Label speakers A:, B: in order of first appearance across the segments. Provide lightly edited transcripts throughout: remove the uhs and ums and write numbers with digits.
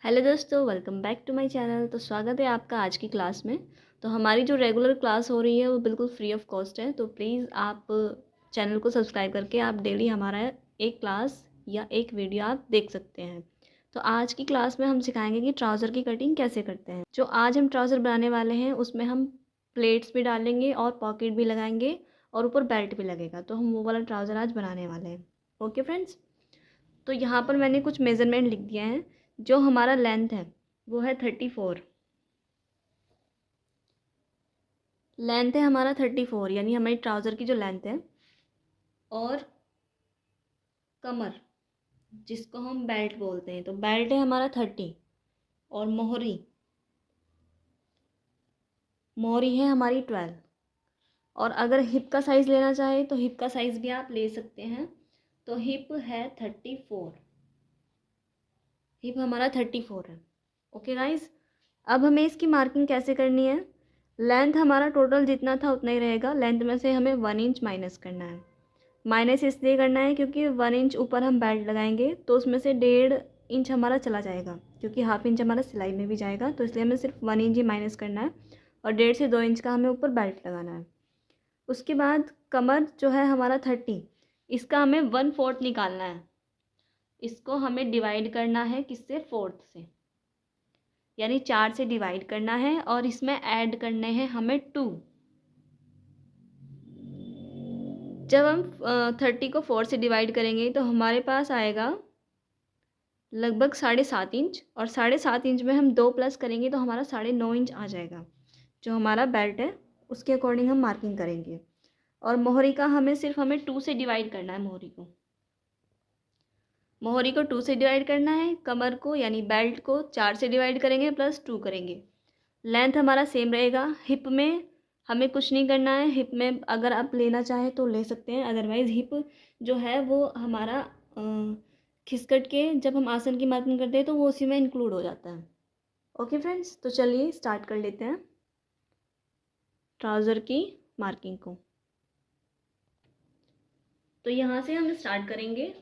A: Hello दोस्तों, welcome back to my channel. तो स्वागत है आपका आज की क्लास में। तो हमारी जो रेगुलर क्लास हो रही है वो बिल्कुल फ्री ऑफ कॉस्ट है। तो प्लीज़ आप चैनल को सब्सक्राइब करके आप डेली हमारा एक क्लास या एक वीडियो आप देख सकते हैं। तो आज की क्लास में हम सिखाएंगे कि ट्राउज़र की कटिंग कैसे करते हैं। जो आज हम ट्राउज़र बनाने वाले हैं उसमें हम प्लेट्स भी डालेंगे और पॉकेट भी लगाएंगे और ऊपर बेल्ट भी लगेगा। तो हम वो वाला ट्राउज़र आज बनाने वाले हैं। ओके फ्रेंड्स, तो यहाँ पर मैंने कुछ मेज़रमेंट लिख दिए हैं। जो हमारा लेंथ है वो है 34। लेंथ है हमारा 34, यानी हमारी ट्राउज़र की जो लेंथ है। और कमर, जिसको हम बेल्ट बोलते हैं, तो बेल्ट है हमारा 30। और मोहरी, मोहरी है हमारी 12। और अगर हिप का साइज़ लेना चाहे तो हिप का साइज़ भी आप ले सकते हैं। तो हिप है 34, हिप हमारा 34 है। ओके गाइस, अब हमें इसकी मार्किंग कैसे करनी है। लेंथ हमारा टोटल जितना था उतना ही रहेगा। लेंथ में से हमें 1 इंच माइनस करना है। माइनस इसलिए करना है क्योंकि 1 इंच ऊपर हम बेल्ट लगाएंगे तो उसमें से 1.5 इंच हमारा चला जाएगा, क्योंकि हाफ इंच हमारा सिलाई में भी जाएगा। तो इसलिए हमें सिर्फ 1 इंच ही माइनस करना है और 1.5 से 2 इंच का हमें ऊपर बेल्ट लगाना है। उसके बाद कमर जो है हमारा 30, इसका हमें 1/4 निकालना है। इसको हमें डिवाइड करना है किससे, 4 से, यानी 4 से डिवाइड करना है और इसमें ऐड करने हैं हमें 2। जब हम 30 को 4 से डिवाइड करेंगे तो हमारे पास आएगा लगभग 7.5 इंच। और 7.5 इंच में हम 2 प्लस करेंगे तो हमारा 9.5 इंच आ जाएगा। जो हमारा बेल्ट है उसके अकॉर्डिंग हम मार्किंग करेंगे। और मोहरी का हमें 2 से डिवाइड करना है। मोहरी को 2 से डिवाइड करना है। कमर को यानी बेल्ट को 4 से डिवाइड करेंगे प्लस 2 करेंगे। लेंथ हमारा सेम रहेगा। हिप में हमें कुछ नहीं करना है। हिप में अगर आप लेना चाहें तो ले सकते हैं, अदरवाइज़ हिप जो है वो हमारा खिसकट के जब हम आसन की मार्किंग करते हैं तो वो उसी में इंक्लूड हो जाता है। ओके फ्रेंड्स, तो चलिए स्टार्ट कर लेते हैं ट्राउज़र की मार्किंग को। तो यहाँ से हम स्टार्ट करेंगे।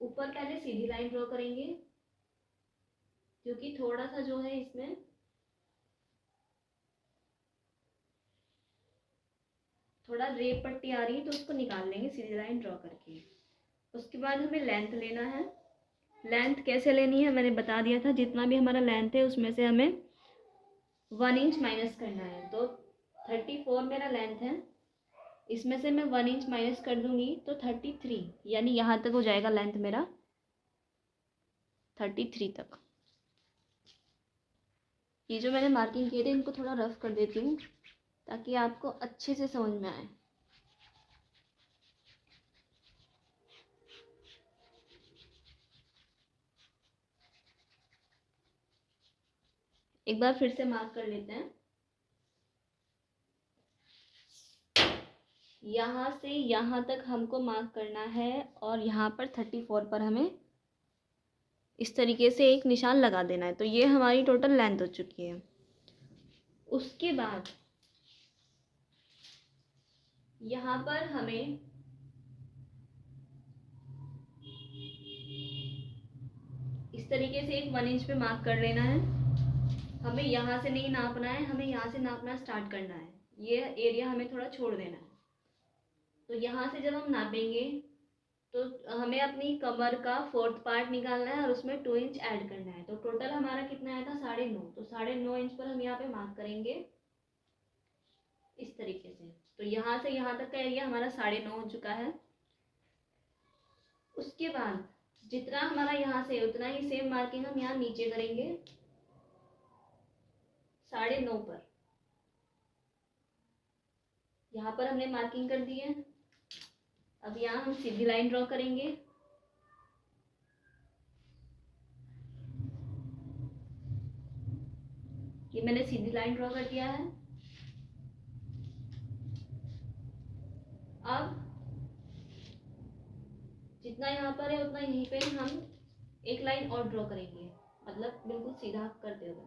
A: ऊपर पहले सीधी लाइन ड्रॉ करेंगे, क्योंकि थोड़ा सा जो है इसमें थोड़ा रेप पट्टी आ रही है तो उसको निकाल लेंगे सीधी लाइन ड्रॉ करके। उसके बाद हमें लेंथ लेना है। लेंथ कैसे लेनी है मैंने बता दिया था। जितना भी हमारा लेंथ है उसमें से हमें 1 इंच माइनस करना है। तो 34 मेरा लेंथ है, इसमें से मैं 1 इंच माइनस कर दूंगी तो 33, यानी यहाँ तक हो जाएगा लेंथ मेरा, 33 तक। ये जो मैंने मार्किंग किए थे इनको थोड़ा रफ कर देती हूँ ताकि आपको अच्छे से समझ में आए। एक बार फिर से मार्क कर लेते हैं। यहाँ से यहाँ तक हमको मार्क करना है और यहाँ पर 34 पर हमें इस तरीके से एक निशान लगा देना है। तो ये हमारी टोटल लेंथ हो चुकी है। उसके बाद यहाँ पर हमें इस तरीके से एक 1 इंच पे मार्क कर लेना है। हमें यहाँ से नहीं नापना है, हमें यहाँ से नापना स्टार्ट करना है। ये एरिया हमें थोड़ा छोड़ देना है। तो यहाँ से जब हम नापेंगे तो हमें अपनी कमर का 4th पार्ट निकालना है और उसमें 2 इंच ऐड करना है। तो टोटल हमारा कितना आया था, 9.5। तो 9.5 इंच पर हम यहाँ पे मार्क करेंगे इस तरीके से। तो यहाँ से यहाँ तक का एरिया हमारा 9.5 हो चुका है। उसके बाद जितना हमारा यहाँ से उतना ही सेम मार्किंग हम यहाँ नीचे करेंगे 9.5 पर। यहाँ पर हमने मार्किंग कर दी है। अब यहाँ हम सीधी लाइन ड्रॉ करेंगे। ये मैंने सीधी लाइन ड्रॉ कर दिया है। अब जितना यहाँ पर है उतना यहीं पे हम एक लाइन और ड्रॉ करेंगे, मतलब बिल्कुल सीधा करते हुए।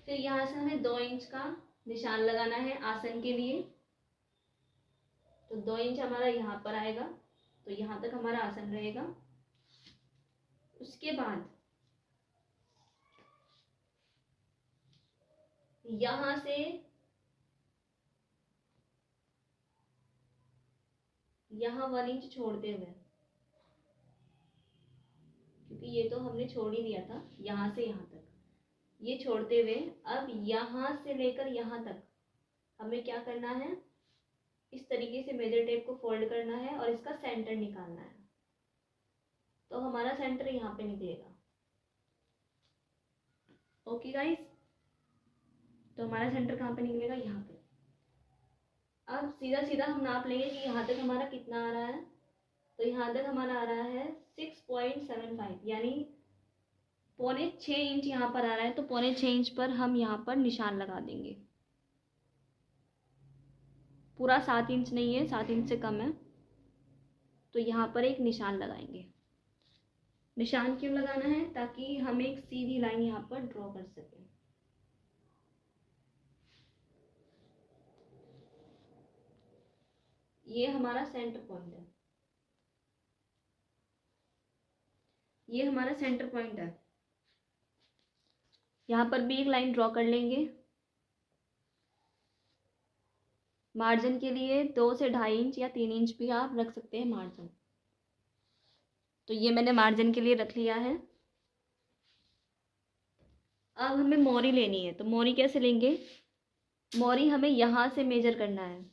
A: फिर यहाँ से हमें 2 इंच का निशान लगाना है आसन के लिए। तो 2 इंच हमारा यहाँ पर आएगा, तो यहाँ तक हमारा आसन रहेगा। उसके बाद यहाँ से यहाँ 1 इंच छोड़ते हुए, क्योंकि ये तो हमने छोड़ ही दिया था, यहाँ से यहाँ तक ये छोड़ते हुए अब यहाँ से लेकर यहाँ तक हमें क्या करना है, इस तरीके से मेजर टेप को फोल्ड करना है और इसका सेंटर निकालना है। तो हमारा सेंटर यहाँ पे निकलेगा। ओके गाइस, तो हमारा सेंटर कहाँ पे निकलेगा, यहाँ पे। अब सीधा सीधा हम नाप लेंगे कि यहाँ तक हमारा कितना आ रहा है। तो यहाँ तक हमारा आ रहा है 6.75, यानी 6.25 इंच यहाँ पर आ रहा है। तो 6.25 इंच पर हम यहाँ पर निशान लगा देंगे। पूरा 7 इंच नहीं है, 7 इंच से कम है, तो यहाँ पर एक निशान लगाएंगे। निशान क्यों लगाना है, ताकि हम एक सीधी लाइन यहाँ पर ड्रॉ कर सकें। ये हमारा सेंटर पॉइंट है, ये हमारा सेंटर पॉइंट है। यहाँ पर भी एक लाइन ड्रॉ कर लेंगे। मार्जिन के लिए 2 से 2.5 इंच या 3 इंच भी आप रख सकते हैं मार्जिन। तो ये मैंने मार्जिन के लिए रख लिया है। अब हमें मोरी लेनी है, तो मोरी कैसे लेंगे, मोरी हमें यहाँ से मेजर करना है।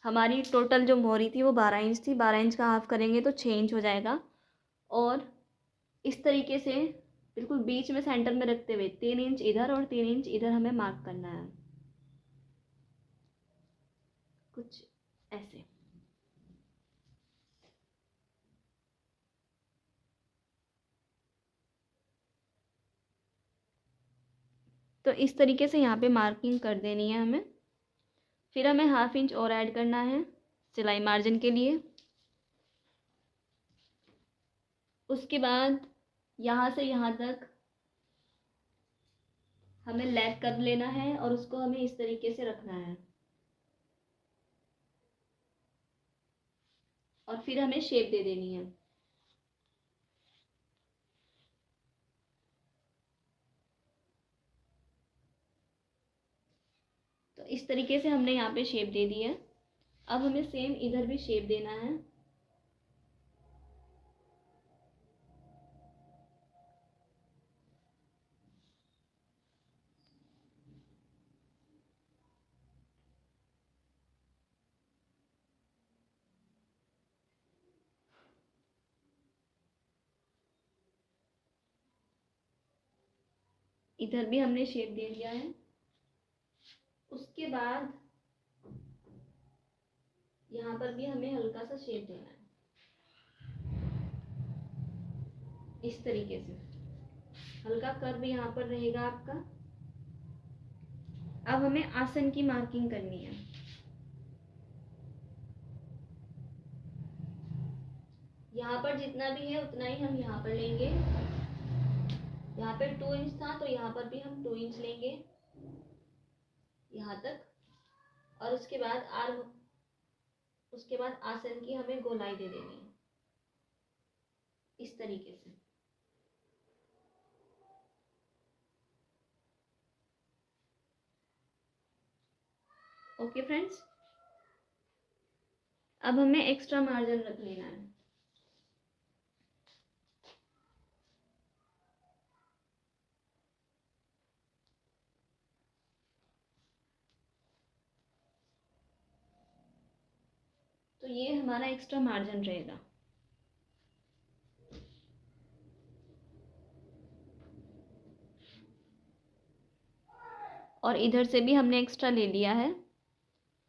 A: हमारी टोटल जो मोरी थी वो 12 इंच थी, 12 इंच का हाफ करेंगे तो 6 इंच हो जाएगा। और इस तरीके से बिल्कुल बीच में सेंटर में रखते हुए 3 इंच इधर और 3 इंच इधर हमें मार्क करना है, कुछ ऐसे। तो इस तरीके से यहाँ पे मार्किंग कर देनी है हमें। फिर हमें 1/2 इंच और ऐड करना है सिलाई मार्जिन के लिए। उसके बाद यहाँ से यहाँ तक हमें लैग कर लेना है और उसको हमें इस तरीके से रखना है। और फिर हमें शेप दे देनी है। तो इस तरीके से हमने यहाँ पे शेप दे दी है। अब हमें सेम इधर भी शेप देना है। इधर भी हमने शेप दे दिया है। उसके बाद यहाँ पर भी हमें हल्का सा शेप देना है, इस तरीके से हल्का कर्व यहाँ पर रहेगा आपका। अब हमें आसन की मार्किंग करनी है। यहाँ पर जितना भी है उतना ही हम यहाँ पर लेंगे। यहाँ पे 2 इंच था तो यहाँ पर भी हम 2 इंच लेंगे यहाँ तक। और उसके बाद आसन की हमें गोलाई दे देनी है, इस तरीके से। ओके फ्रेंड्स, अब हमें एक्स्ट्रा मार्जिन रख लेना है। तो ये हमारा एक्स्ट्रा मार्जिन रहेगा। और इधर से भी हमने एक्स्ट्रा ले लिया है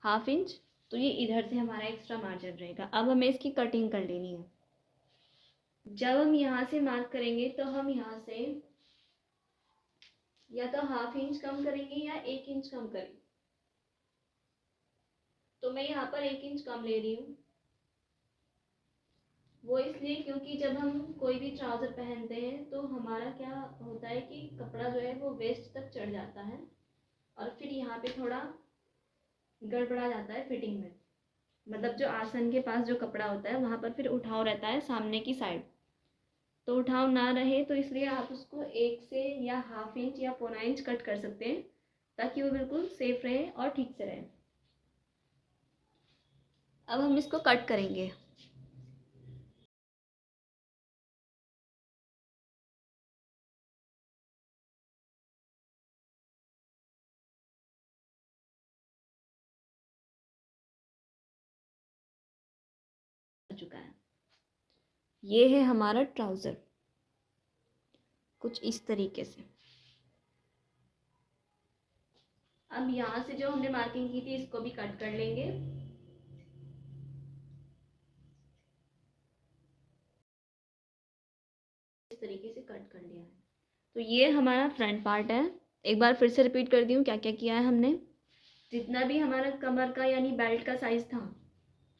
A: 1/2 इंच, तो ये इधर से हमारा एक्स्ट्रा मार्जिन रहेगा। अब हमें इसकी कटिंग कर लेनी है। जब हम यहाँ से मार्क करेंगे तो हम यहाँ से या तो 1/2 इंच कम करेंगे या 1 इंच कम करेंगे। तो मैं यहाँ पर 1 इंच कम ले रही हूँ। वो इसलिए क्योंकि जब हम कोई भी ट्राउज़र पहनते हैं तो हमारा क्या होता है कि कपड़ा जो है वो वेस्ट तक चढ़ जाता है और फिर यहाँ पे थोड़ा गड़बड़ा जाता है फिटिंग में। मतलब जो आसन के पास जो कपड़ा होता है वहाँ पर फिर उठाव रहता है सामने की साइड, तो उठाव ना रहे तो इसलिए आप उसको 1 से या हाफ इंच या पौना इंच कट कर सकते हैं, ताकि वो बिल्कुल सेफ रहे और ठीक से रहे। अब हम इसको कट करेंगे। हो चुका है। ये है हमारा ट्राउज़र, कुछ इस तरीके से। अब यहाँ से जो हमने मार्किंग की थी इसको भी कट कर लेंगे। इस तरीके से कट कर लिया है। तो ये हमारा फ्रंट पार्ट है। एक बार फिर से रिपीट कर दी हूँ क्या क्या किया है हमने। जितना भी हमारा कमर का यानी बेल्ट का साइज़ था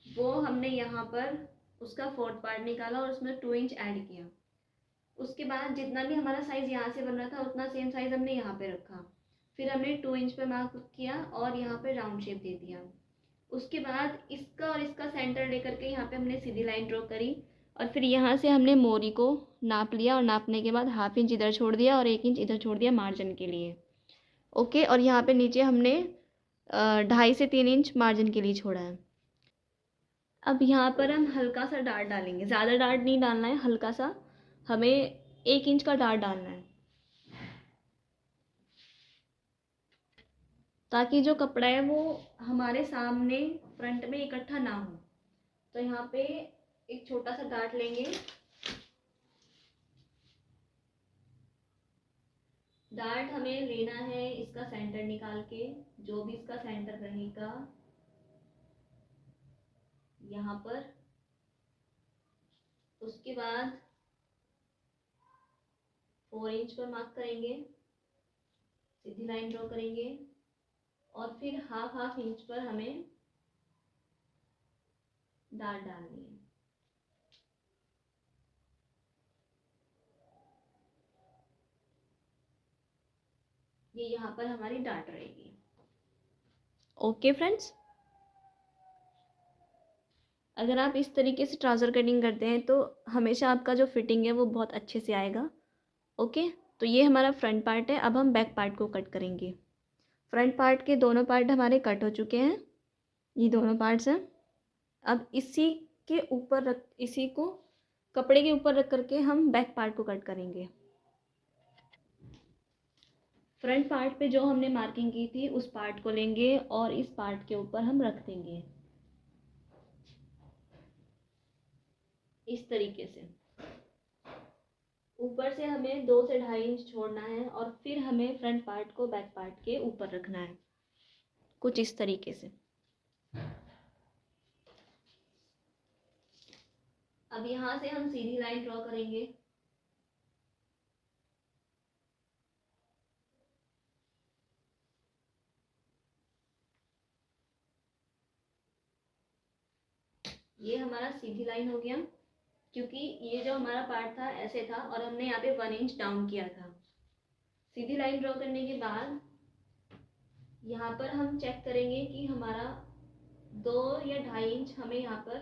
A: वो हमने यहाँ पर उसका 4th पार्ट निकाला और उसमें 2 इंच ऐड किया। उसके बाद जितना भी हमारा साइज़ यहाँ से बन रहा था उतना सेम साइज़ हमने यहाँ पे रखा। फिर हमने 2 इंच पे मार्क किया और यहाँ पे राउंड शेप दे दिया। उसके बाद इसका और इसका सेंटर लेकर के यहाँ पे हमने सीधी लाइन ड्रॉ करी और फिर यहाँ से हमने मोरी को नाप लिया और नापने के बाद हाफ इंच इधर छोड़ दिया और 1 इंच इधर छोड़ दिया मार्जिन के लिए। ओके, और यहाँ पे नीचे हमने 2.5 से 3 इंच मार्जिन के लिए छोड़ा है। अब यहाँ पर हम हल्का सा डार्ट डालेंगे, ज़्यादा डार्ट नहीं डालना है, हल्का सा हमें 1 इंच का डार्ट डालना है, ताकि जो कपड़ा है वो हमारे सामने फ्रंट में इकट्ठा ना हो। तो यहाँ पे एक छोटा सा डार्ट लेंगे। डार्ट हमें लेना है इसका सेंटर निकाल के, जो भी इसका सेंटर रहेगा यहाँ पर। उसके बाद 4 इंच पर मार्क करेंगे, सीधी लाइन ड्रॉ करेंगे और फिर हाफ हाफ इंच पर हमें डार्ट डालनी है। ये यहाँ पर हमारी डार्ट रहेगी। ओके फ्रेंड्स, अगर आप इस तरीके से ट्राउज़र कटिंग करते हैं तो हमेशा आपका जो फिटिंग है वो बहुत अच्छे से आएगा। ओके, तो ये हमारा फ्रंट पार्ट है। अब हम बैक पार्ट को कट करेंगे। फ्रंट पार्ट के दोनों पार्ट हमारे कट हो चुके हैं, ये दोनों पार्ट्स हैं। अब इसी को कपड़े के ऊपर रख करके हम बैक पार्ट को कट करेंगे। फ्रंट पार्ट पे जो हमने मार्किंग की थी उस पार्ट को लेंगे और इस पार्ट के ऊपर हम रख देंगे इस तरीके से। ऊपर से हमें 2 से 2.5 इंच छोड़ना है और फिर हमें फ्रंट पार्ट को बैक पार्ट के ऊपर रखना है, कुछ इस तरीके से। अब यहाँ से हम सीधी लाइन ड्रॉ करेंगे। ये हमारा सीधी लाइन हो गया, क्योंकि ये जो हमारा पार्ट था ऐसे था और हमने यहाँ पे 1 इंच डाउन किया था। सीधी लाइन ड्रॉ करने के बाद यहाँ पर हम चेक करेंगे कि हमारा 2 या 2.5 इंच हमें यहाँ पर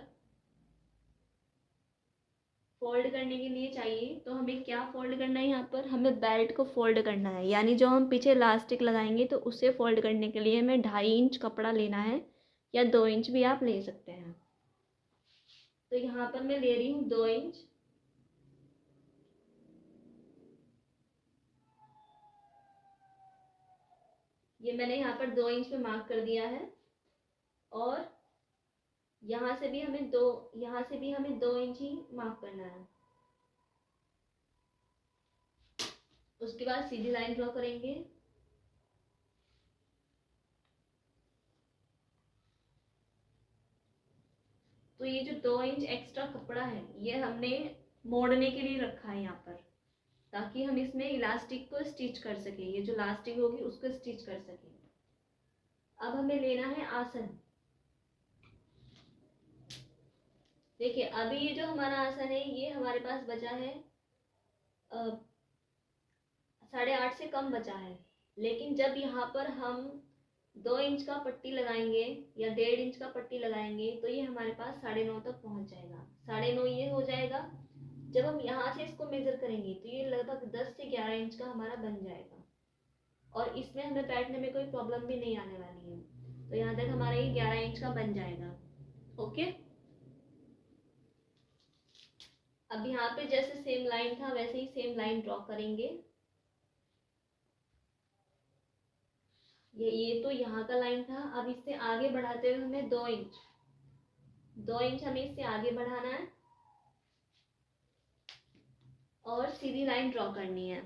A: फोल्ड करने के लिए चाहिए। तो हमें क्या फोल्ड करना है, यहाँ पर हमें बेल्ट को फोल्ड करना है, यानी जो हम पीछे इलास्टिक लगाएंगे तो उसे फोल्ड करने के लिए हमें 2.5 इंच कपड़ा लेना है, या 2 इंच भी आप ले सकते हैं। तो यहाँ पर मैं ले रही हूँ 2 इंच। ये मैंने यहाँ पर 2 इंच पे मार्क कर दिया है और यहाँ से भी हमें 2 इंच ही मार्क करना है। उसके बाद सीधी लाइन ड्रॉ करेंगे। तो ये जो 2 इंच एक्स्ट्रा कपड़ा है ये हमने मोड़ने के लिए रखा है यहाँ पर, ताकि हम इसमें इलास्टिक को स्टिच कर सकें, ये जो लास्टिक होगी उसको स्टिच कर सकें। अब हमें लेना है आसन। देखिए अभी ये जो हमारा आसन है ये हमारे पास बचा है 8.5 से कम बचा है, लेकिन जब यहाँ पर हम 2 इंच का पट्टी लगाएंगे या 1.5 इंच का पट्टी लगाएंगे तो ये हमारे पास 9.5 तक पहुंच जाएगा। 9.5 ये हो जाएगा। जब हम यहाँ से इसको मेजर करेंगे तो ये लगभग 10 से 11 इंच का हमारा बन जाएगा और इसमें हमें बैठने में कोई प्रॉब्लम भी नहीं आने वाली है। तो यहाँ तक हमारा ये 11 इंच का बन जाएगा। ओके, अब यहाँ पे जैसे सेम लाइन था वैसे ही सेम लाइन ड्रॉ करेंगे। ये तो यहाँ का लाइन था। अब इससे आगे बढ़ाते हुए हमें 2 इंच हमें इससे आगे बढ़ाना है और सीधी लाइन ड्रॉ करनी है।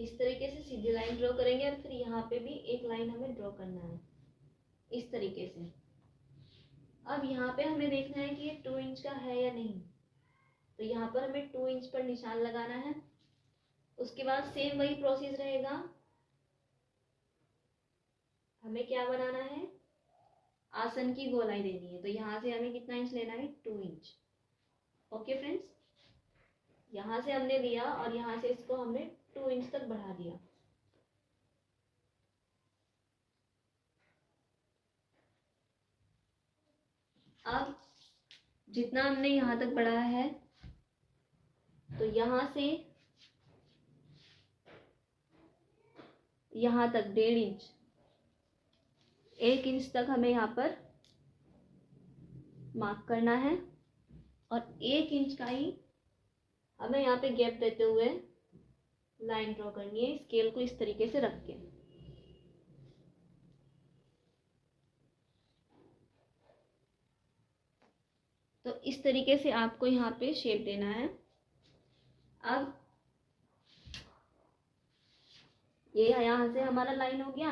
A: इस तरीके से सीधी लाइन ड्रॉ करेंगे और फिर यहाँ पे भी एक लाइन हमें ड्रॉ करना है इस तरीके से। अब यहाँ पे हमें देखना है कि ये 2 इंच का है या नहीं, तो यहाँ पर हमें 2 इंच पर निशान लगाना है। उसके बाद सेम वही प्रोसेस रहेगा। हमें क्या बनाना है, आसन की गोलाई देनी है। तो यहाँ से हमें कितना इंच लेना है, 2 इंच। ओके फ्रेंड्स, यहाँ से हमने लिया और यहाँ से इसको हमने 2 इंच तक बढ़ा दिया। अब जितना हमने यहाँ तक बढ़ाया है तो यहाँ से यहाँ तक 1.5 इंच, 1 इंच तक हमें यहाँ पर मार्क करना है और 1 इंच का ही हमें यहाँ पे गैप देते हुए लाइन ड्रॉ करनी है, स्केल को इस तरीके से रख के। तो इस तरीके से आपको यहाँ पे शेप देना है। अब ये यहाँ से हमारा लाइन हो गया।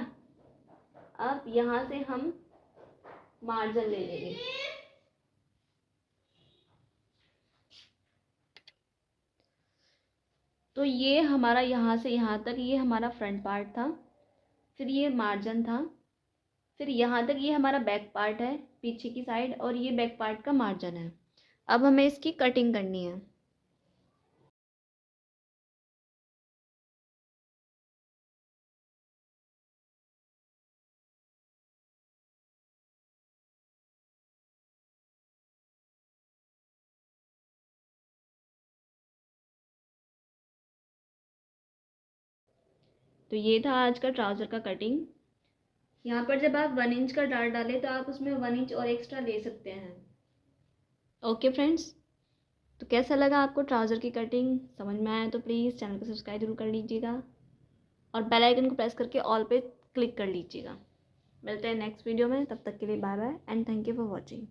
A: अब यहाँ से हम मार्जिन ले लेंगे। तो ये हमारा यहाँ से यहाँ तक ये हमारा फ्रंट पार्ट था, फिर ये मार्जिन था, फिर यहाँ तक ये हमारा बैक पार्ट है पीछे की साइड और ये बैक पार्ट का मार्जिन है। अब हमें इसकी कटिंग करनी है। तो ये था आज का ट्राउज़र का कटिंग। यहाँ पर जब आप 1 इंच का डार्ट डालें तो आप उसमें 1 इंच और एक्स्ट्रा ले सकते हैं। ओके फ्रेंड्स, तो कैसा लगा आपको ट्राउज़र की कटिंग? समझ में आया तो प्लीज़ चैनल को सब्सक्राइब जरूर कर लीजिएगा और बेल आइकन को प्रेस करके ऑल पे क्लिक कर लीजिएगा। मिलते हैं नेक्स्ट वीडियो में, तब तक के लिए bye bye and thank you for watching.